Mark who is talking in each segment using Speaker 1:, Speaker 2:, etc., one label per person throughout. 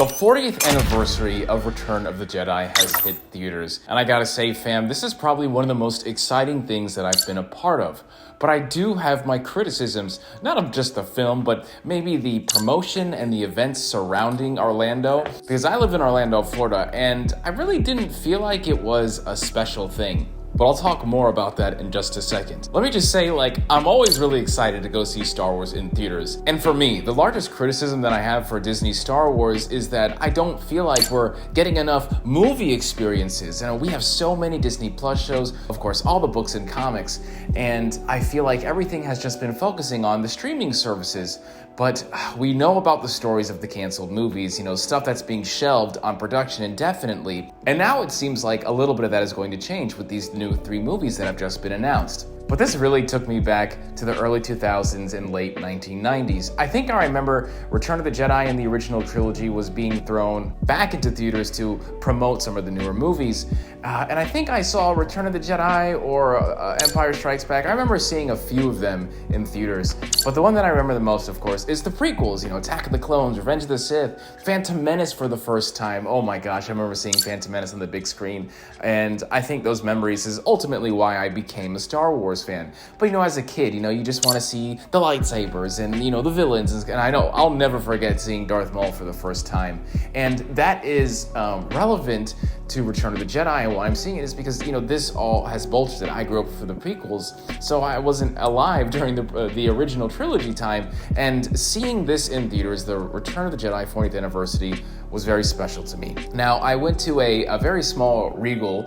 Speaker 1: The 40th anniversary of Return of the Jedi has hit theaters, and I gotta say, fam, this is probably one of the most exciting things that I've been a part of. But I do have my criticisms, not of just the film, but maybe the promotion and the events surrounding Orlando, because I live in Orlando, Florida, and I really didn't feel like it was a special thing. But I'll talk more about that in just a second. Let me just say, I'm always really excited to go see Star Wars in theaters. And for me, the largest criticism that I have for Disney Star Wars is that I don't feel like we're getting enough movie experiences. We have so many Disney Plus shows, of course, all the books and comics, and I feel like everything has just been focusing on the streaming services. But we know about the stories of the canceled movies, stuff that's being shelved on production indefinitely. And now it seems like a little bit of that is going to change with these new 3 movies that have just been announced. But this really took me back to the early 2000s and late 1990s. I think I remember Return of the Jedi and the original trilogy was being thrown back into theaters to promote some of the newer movies. And I think I saw Return of the Jedi or Empire Strikes Back. I remember seeing a few of them in theaters. But the one that I remember the most, of course, is the prequels, Attack of the Clones, Revenge of the Sith, Phantom Menace for the first time. Oh my gosh, I remember seeing Phantom Menace on the big screen. And I think those memories is ultimately why I became a Star Wars fan. But as a kid, you just want to see the lightsabers and the villains, and I know I'll never forget seeing Darth Maul for the first time. And that is relevant to Return of the Jedi, and why I'm seeing it is because this all has bolstered. I grew up for the prequels, so I wasn't alive during the original trilogy time, and seeing this in theaters, the Return of the Jedi 40th anniversary, was very special to me. Now, I went to a very small Regal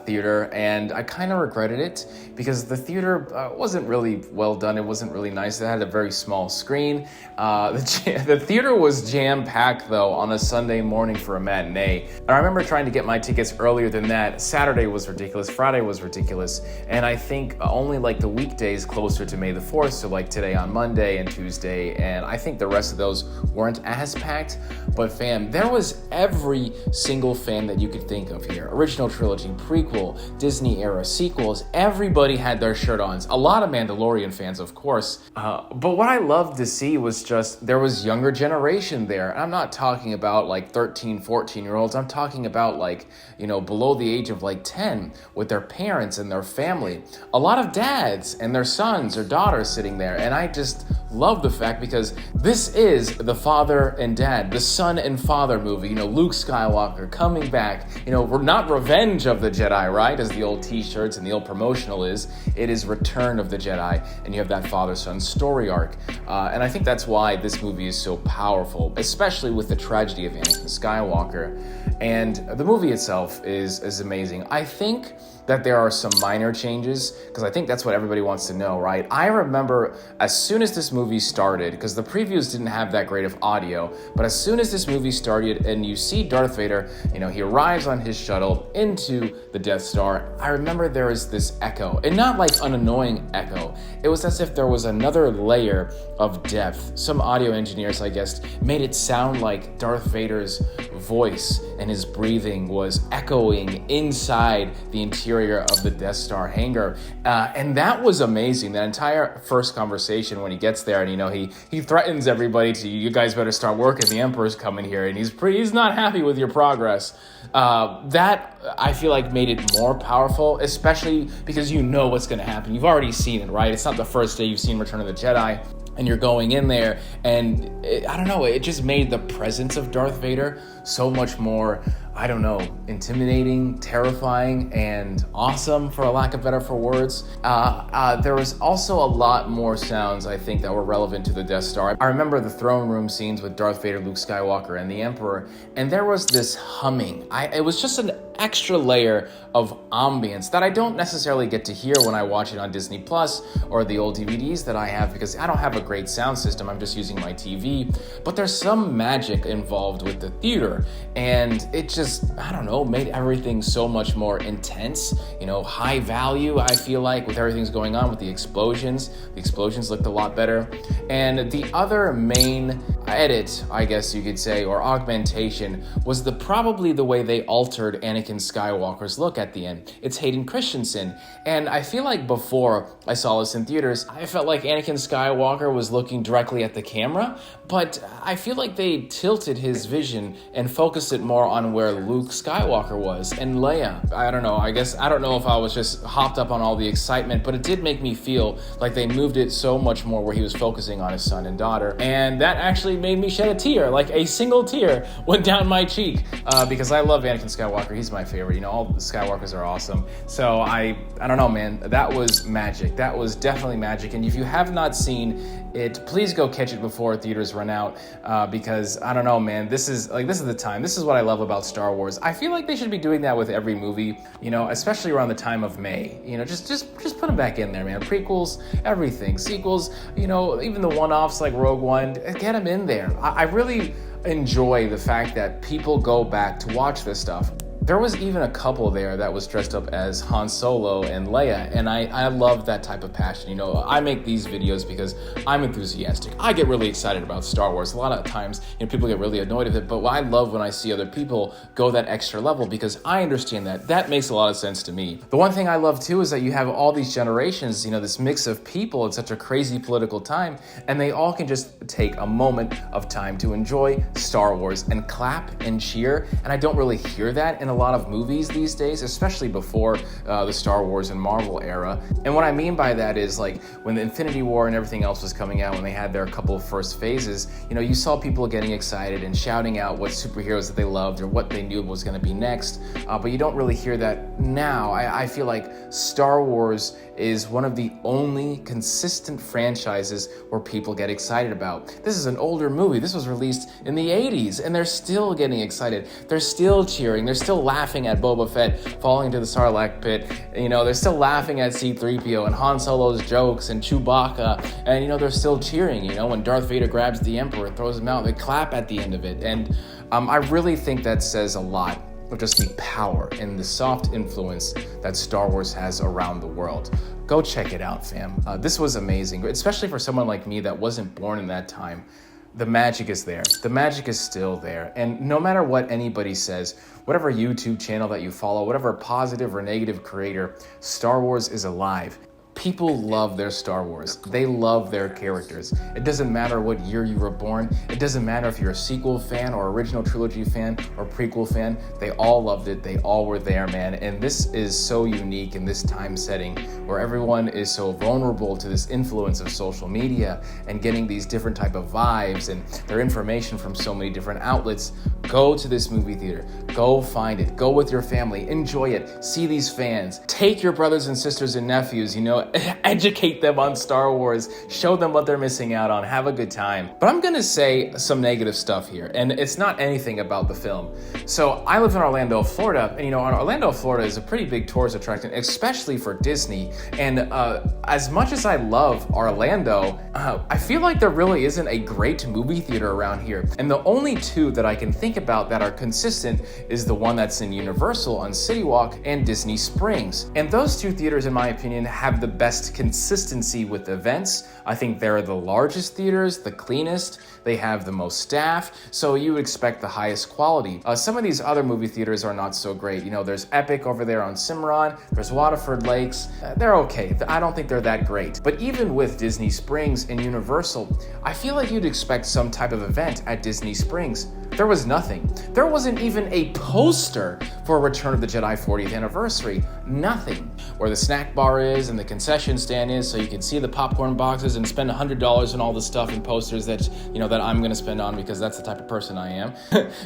Speaker 1: theater, and I kind of regretted it because the theater wasn't really well done. It wasn't really nice. It had a very small screen. The theater was jam-packed, though, on a Sunday morning for a matinee. And I remember trying to get my tickets earlier than that. Saturday was ridiculous. Friday was ridiculous. And I think only the weekdays closer to May the 4th, so today on Monday and Tuesday, and I think the rest of those weren't as packed. But fam, there was every single fan that you could think of here. Original trilogy, prequel, Disney era, sequels, everybody had their shirt on. A lot of Mandalorian fans, of course. But what I loved to see was just, there was younger generation there. And I'm not talking about 13, 14-year-olds. I'm talking about below the age of 10 with their parents and their family. A lot of dads and their sons or daughters sitting there. And I just love the fact because this is the father and dad, the son and father movie. Luke Skywalker coming back. We're not Revenge of the Jedi, right? As the old t-shirts and the old promotional is. It is Return of the Jedi. And you have that father-son story arc. And I think that's why this movie is so powerful, especially with the tragedy of Anakin Skywalker. And the movie itself is amazing. I think that there are some minor changes, because I think that's what everybody wants to know, right? I remember as soon as this movie started, because the previews didn't have that great of audio, but as soon as this movie started and you see Darth Vader, he arrives on his shuttle into the Death Star, I remember there was this echo, and not an annoying echo. It was as if there was another layer of depth. Some audio engineers, I guess, made it sound like Darth Vader's voice and his breathing was echoing inside the interior of the Death Star hangar, and that was amazing. That entire first conversation when he gets there, and he threatens everybody to, you guys better start working, the Emperor's coming here, and he's not happy with your progress. That I feel like made it more powerful, especially because what's going to happen. You've already seen it, right? It's not the first day you've seen Return of the Jedi. And you're going in there, and it just made the presence of Darth Vader so much more, intimidating, terrifying, and awesome, for a lack of better for words. There was also a lot more sounds, I think, that were relevant to the Death Star. I remember the throne room scenes with Darth Vader, Luke Skywalker, and the Emperor, and there was this humming. It was just an extra layer of ambience that I don't necessarily get to hear when I watch it on Disney Plus or the old DVDs that I have, because I don't have a great sound system. I'm just using my TV. But there's some magic involved with the theater, and it just, made everything so much more intense, high value, I feel like, with everything's going on with the explosions. The explosions looked a lot better. And the other main edit, I guess you could say, or augmentation, was probably the way they altered Anakin Skywalker's look at the end. It's Hayden Christensen. And I feel like before I saw this in theaters, I felt like Anakin Skywalker was looking directly at the camera, but I feel like they tilted his vision and focused it more on where Luke Skywalker was and Leia. I don't know, I don't know if I was just hopped up on all the excitement, but it did make me feel like they moved it so much more where he was focusing on his son and daughter, and that actually made me shed a tear. Like a single tear went down my cheek because I love Anakin Skywalker. He's my favorite. You know, all the Skywalkers are awesome. So I don't know, man. That was magic. That was definitely magic. And if you have not seen it, please go catch it before theaters run out because I don't know, man. This is the time. This is what I love about Star Wars. I feel like they should be doing that with every movie. You know, especially around the time of May. You know, just put them back in there, man. Prequels, everything, sequels. You know, even the one-offs like Rogue One. Get them in there. I really enjoy the fact that people go back to watch this stuff. There was even a couple there that was dressed up as Han Solo and Leia, and I love that type of passion. You know, I make these videos because I'm enthusiastic. I get really excited about Star Wars. A lot of times, you know, people get really annoyed with it, but I love when I see other people go that extra level because I understand that. That makes a lot of sense to me. The one thing I love too is that you have all these generations, you know, this mix of people in such a crazy political time, and they all can just take a moment of time to enjoy Star Wars and clap and cheer, and I don't really hear that in a lot of movies these days, especially before the Star Wars and Marvel era. And what I mean by that is like when the Infinity War and everything else was coming out, when they had their couple of first phases, you know, you saw people getting excited and shouting out what superheroes that they loved or what they knew was going to be next. But you don't really hear that now. I feel like Star Wars is one of the only consistent franchises where people get excited about. This is an older movie. This was released in the 80s, and they're still getting excited. They're still cheering. They're still laughing at Boba Fett falling into the Sarlacc pit. You know, they're still laughing at C-3PO and Han Solo's jokes and Chewbacca. And, you know, they're still cheering. You know, when Darth Vader grabs the Emperor and throws him out, they clap at the end of it. And I really think that says a lot of just the power and the soft influence that Star Wars has around the world. Go check it out, fam. This was amazing, especially for someone like me that wasn't born in that time. The magic is there. The magic is still there. And no matter what anybody says, whatever YouTube channel that you follow, whatever positive or negative creator, Star Wars is alive. People love their Star Wars. They love their characters. It doesn't matter what year you were born. It doesn't matter if you're a sequel fan or original trilogy fan or prequel fan. They all loved it. They all were there, man. And this is so unique in this time setting where everyone is so vulnerable to this influence of social media and getting these different type of vibes and their information from so many different outlets. Go to this movie theater. Go find it. Go with your family. Enjoy it. See these fans. Take your brothers and sisters and nephews, you know, educate them on Star Wars, show them what they're missing out on, have a good time. But I'm gonna say some negative stuff here, and it's not anything about the film. So I live in Orlando, Florida, and you know, Orlando, Florida is a pretty big tourist attraction, especially for Disney. And as much as I love Orlando, I feel like there really isn't a great movie theater around here. And the only two that I can think about that are consistent is the one that's in Universal on City Walk and Disney Springs. And those two theaters, in my opinion, have the best consistency with events. I think they're the largest theaters, the cleanest, they have the most staff, so you would expect the highest quality. Some of these other movie theaters are not so great. You know, there's Epic over there on Cimarron, there's Waterford Lakes. They're okay. I don't think they're that great. But even with Disney Springs and Universal, I feel like you'd expect some type of event at Disney Springs. There was nothing. There wasn't even a poster for Return of the Jedi 40th anniversary. Nothing. Where the snack bar is and the concession stand is, so you can see the popcorn boxes and spend $100 on all the stuff and posters that, you know, that I'm gonna spend on because that's the type of person I am.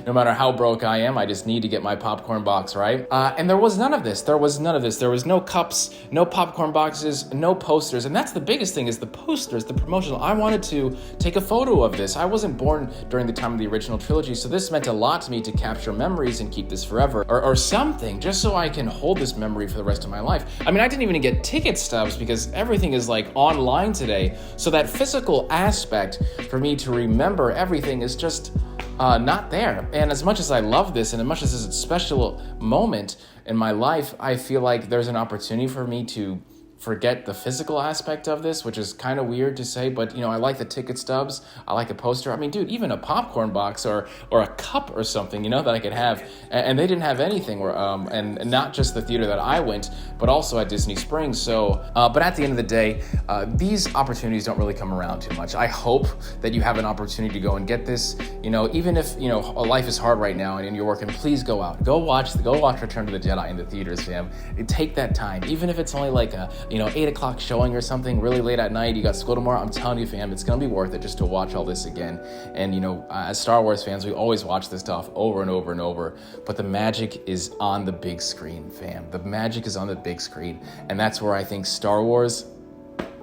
Speaker 1: No matter how broke I am, I just need to get my popcorn box, right? And there was none of this. There was none of this. There was no cups, no popcorn boxes, no posters. And that's the biggest thing is the posters, the promotional. I wanted to take a photo of this. I wasn't born during the time of the original trilogy, so this meant a lot to me to capture memories and keep this forever or something, just so I can hold this memory for the rest of my life. I mean, I didn't even get ticket stubs because everything is like online today. So that physical aspect for me to remember everything is just not there. And as much as I love this and as much as this is a special moment in my life, I feel like there's an opportunity for me to forget the physical aspect of this, which is kind of weird to say, but I like the ticket stubs. I like a poster. I mean, dude, even a popcorn box or a cup or something, that I could have. And they didn't have anything, and not just the theater that I went, but also at Disney Springs. So, but at the end of the day, these opportunities don't really come around too much. I hope that you have an opportunity to go and get this. Even if life is hard right now and you're working, please go out, go watch Return to the Jedi in the theaters, fam. Take that time, even if it's only like a 8 o'clock showing or something really late at night. You got school tomorrow. I'm telling you, fam, it's gonna be worth it just to watch all this again. And as Star Wars fans, we always watch this stuff over and over and over. But the magic is on the big screen, fam. The magic is on the big screen, and that's where I think Star Wars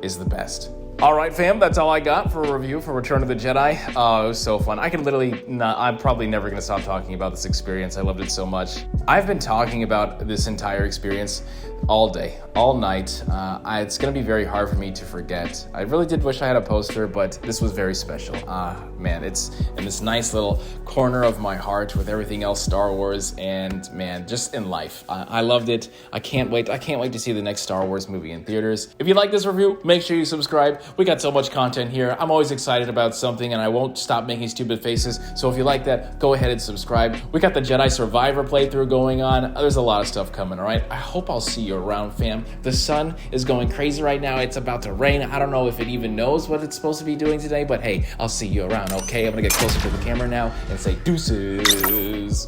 Speaker 1: is the best. All right, fam, that's all I got for a review for Return of the Jedi. Oh, it was so fun. I'm probably never gonna stop talking about this experience. I loved it so much. I've been talking about this entire experience all day, all night. It's gonna be very hard for me to forget. I really did wish I had a poster, but this was very special. Man, it's in this nice little corner of my heart with everything else Star Wars, and man, just in life. I loved it. I can't wait to see the next Star Wars movie in theaters. If you like this review, make sure you subscribe. We got so much content here. I'm always excited about something, and I won't stop making stupid faces. So if you like that, go ahead and subscribe. We got the Jedi Survivor playthrough going on. There's a lot of stuff coming, all right? I hope I'll see you around, fam. The sun is going crazy right now. It's about to rain. I don't know if it even knows what it's supposed to be doing today, but hey, I'll see you around, okay? I'm gonna get closer to the camera now and say deuces.